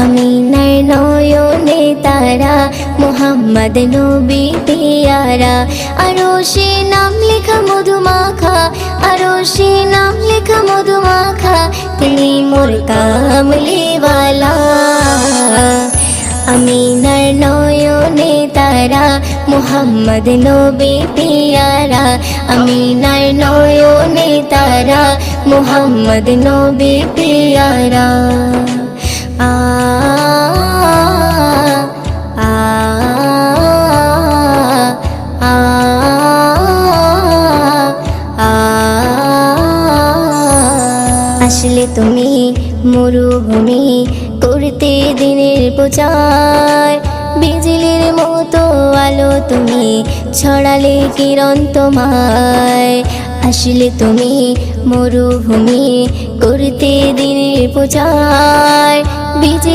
আমিনার নয়নে তারা, মুহাম্মদ নবী পিয়ারা। আরশে নাম লেখা মধুমাখা, আরশে নাম লেখা মধুমাখা, তিনি মোর কামলিওয়ালা। আমিনার নয়নে তারা, মুহাম্মদ নবী পিয়ারা। আমিনার নয়নে তারা, মুহাম্মদ নবী পিয়ারা। আ আ আ আ আসলে তুমি মরুভূমি করতে দিনের প্রচার, বিজলির মতো আলো তুমি ছড়ালে কিরণ তোমায়। আসলে তুমি মরুভূমি করতে দিনের প্রচার,